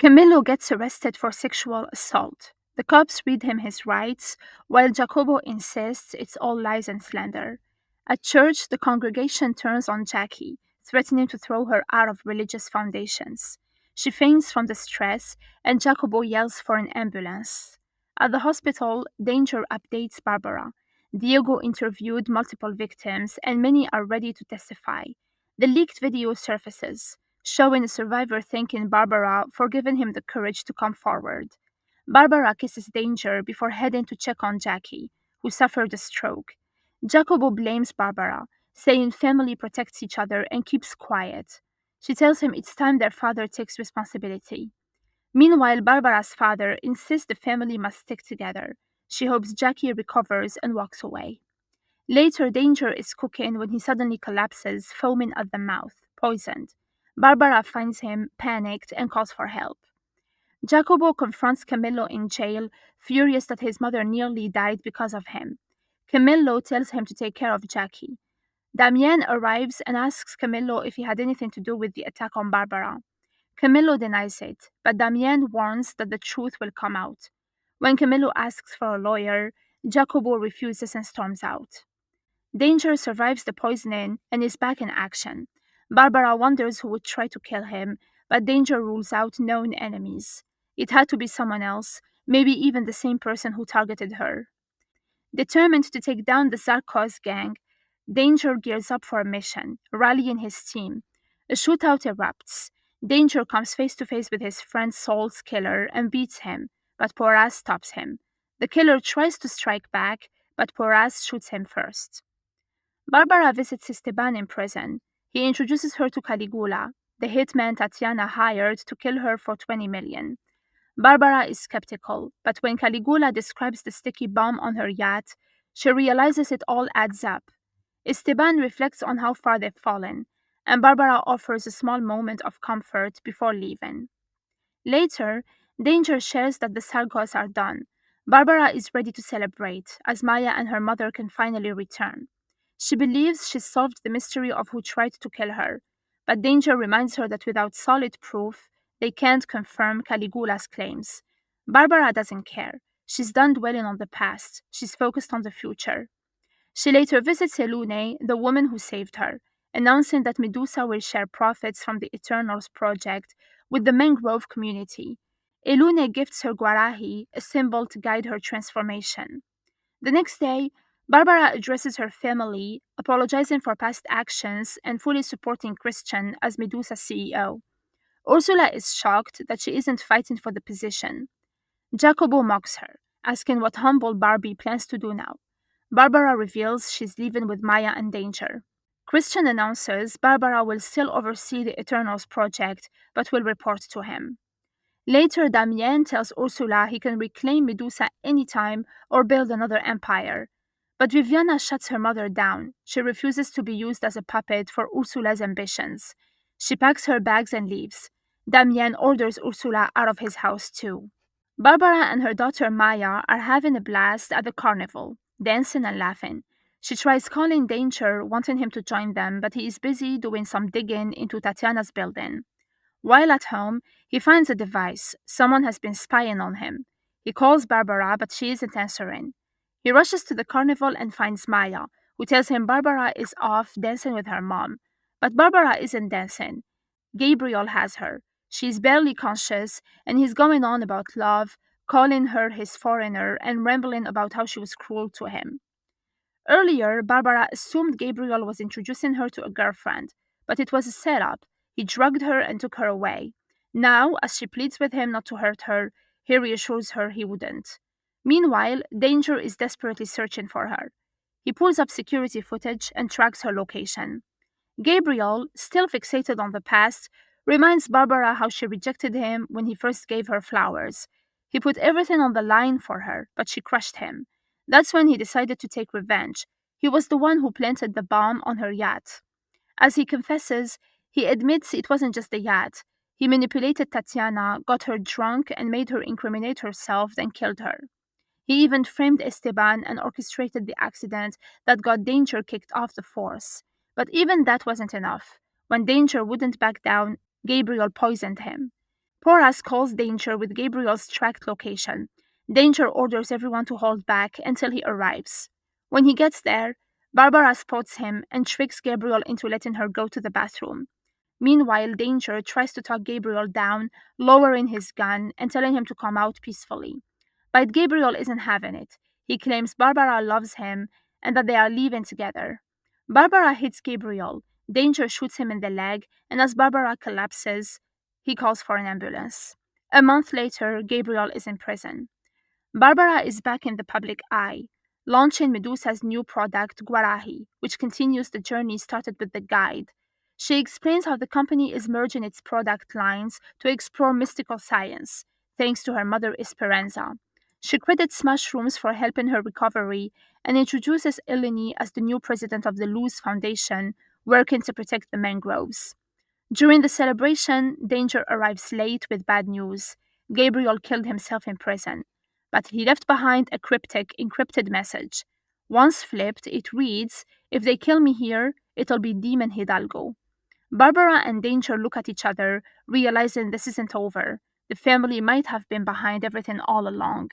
Camillo gets arrested for sexual assault. The cops read him his rights, while Jacobo insists it's all lies and slander. At church, the congregation turns on Jackie, threatening to throw her out of religious foundations. She faints from the stress, and Jacobo yells for an ambulance. At the hospital, Danger updates Barbara. Diego interviewed multiple victims, and many are ready to testify. The leaked video surfaces, showing the survivor thanking Barbara for giving him the courage to come forward. Barbara kisses Danger before heading to check on Jackie, who suffered a stroke. Jacobo blames Barbara, saying family protects each other and keeps quiet. She tells him it's time their father takes responsibility. Meanwhile, Barbara's father insists the family must stick together. She hopes Jackie recovers and walks away. Later, Danger is cooking when he suddenly collapses, foaming at the mouth, poisoned. Barbara finds him, panicked, and calls for help. Jacobo confronts Camillo in jail, furious that his mother nearly died because of him. Camillo tells him to take care of Jackie. Damien arrives and asks Camillo if he had anything to do with the attack on Barbara. Camillo denies it, but Damien warns that the truth will come out. When Camillo asks for a lawyer, Jacobo refuses and storms out. Danger survives the poisoning and is back in action. Barbara wonders who would try to kill him, but Danger rules out known enemies. It had to be someone else, maybe even the same person who targeted her. Determined to take down the Zarkos gang, Danger gears up for a mission, rallying his team. A shootout erupts. Danger comes face to face with his friend Saul's killer and beats him, but Porras stops him. The killer tries to strike back, but Porras shoots him first. Barbara visits Esteban in prison. He introduces her to Caligula, the hitman Tatiana hired to kill her for 20 million. Barbara is skeptical, but when Caligula describes the sticky bomb on her yacht, she realizes it all adds up. Esteban reflects on how far they've fallen, and Barbara offers a small moment of comfort before leaving. Later, Danger shares that the Sargos are done. Barbara is ready to celebrate, as Maya and her mother can finally return. She believes she's solved the mystery of who tried to kill her, but Danger reminds her that without solid proof, they can't confirm Caligula's claims. Barbara doesn't care. She's done dwelling on the past. She's focused on the future. She later visits Elune, the woman who saved her, announcing that Medusa will share profits from the Eternals project with the mangrove community. Elune gifts her Guarahi, a symbol to guide her transformation. The next day, Barbara addresses her family, apologizing for past actions and fully supporting Christian as Medusa's CEO. Ursula is shocked that she isn't fighting for the position. Jacobo mocks her, asking what humble Barbie plans to do now. Barbara reveals she's leaving with Maya and Danger. Christian announces Barbara will still oversee the Eternals project, but will report to him. Later, Damien tells Ursula he can reclaim Medusa anytime or build another empire. But Viviana shuts her mother down. She refuses to be used as a puppet for Ursula's ambitions. She packs her bags and leaves. Damien orders Ursula out of his house too. Barbara and her daughter Maya are having a blast at the carnival, dancing and laughing. She tries calling Danger, wanting him to join them, but he is busy doing some digging into Tatiana's building. While at home, he finds a device. Someone has been spying on him. He calls Barbara, but she isn't answering. He rushes to the carnival and finds Maya, who tells him Barbara is off dancing with her mom. But Barbara isn't dancing. Gabriel has her. She's barely conscious, and he's going on about love, calling her his foreigner, and rambling about how she was cruel to him. Earlier, Barbara assumed Gabriel was introducing her to a girlfriend, but it was a setup. He drugged her and took her away. Now, as she pleads with him not to hurt her, he reassures her he wouldn't. Meanwhile, Danger is desperately searching for her. He pulls up security footage and tracks her location. Gabriel, still fixated on the past, reminds Barbara how she rejected him when he first gave her flowers. He put everything on the line for her, but she crushed him. That's when he decided to take revenge. He was the one who planted the bomb on her yacht. As he confesses, he admits it wasn't just the yacht. He manipulated Tatiana, got her drunk, and made her incriminate herself, then killed her. He even framed Esteban and orchestrated the accident that got Danger kicked off the force. But even that wasn't enough. When Danger wouldn't back down, Gabriel poisoned him. Porras calls Danger with Gabriel's tracked location. Danger orders everyone to hold back until he arrives. When he gets there, Barbara spots him and tricks Gabriel into letting her go to the bathroom. Meanwhile, Danger tries to talk Gabriel down, lowering his gun and telling him to come out peacefully. But Gabriel isn't having it. He claims Barbara loves him and that they are leaving together. Barbara hits Gabriel. Danger shoots him in the leg, and as Barbara collapses, he calls for an ambulance. A month later, Gabriel is in prison. Barbara is back in the public eye, launching Medusa's new product, Guarahi, which continues the journey started with the guide. She explains how the company is merging its product lines to explore mystical science, thanks to her mother Esperanza. She credits mushrooms for helping her recovery and introduces Eleni as the new president of the Luz Foundation, working to protect the mangroves. During the celebration, Danger arrives late with bad news. Gabriel killed himself in prison, but he left behind a cryptic, encrypted message. Once flipped, it reads, "If they kill me here, it'll be Demon Hidalgo." Barbara and Danger look at each other, realizing this isn't over. The family might have been behind everything all along.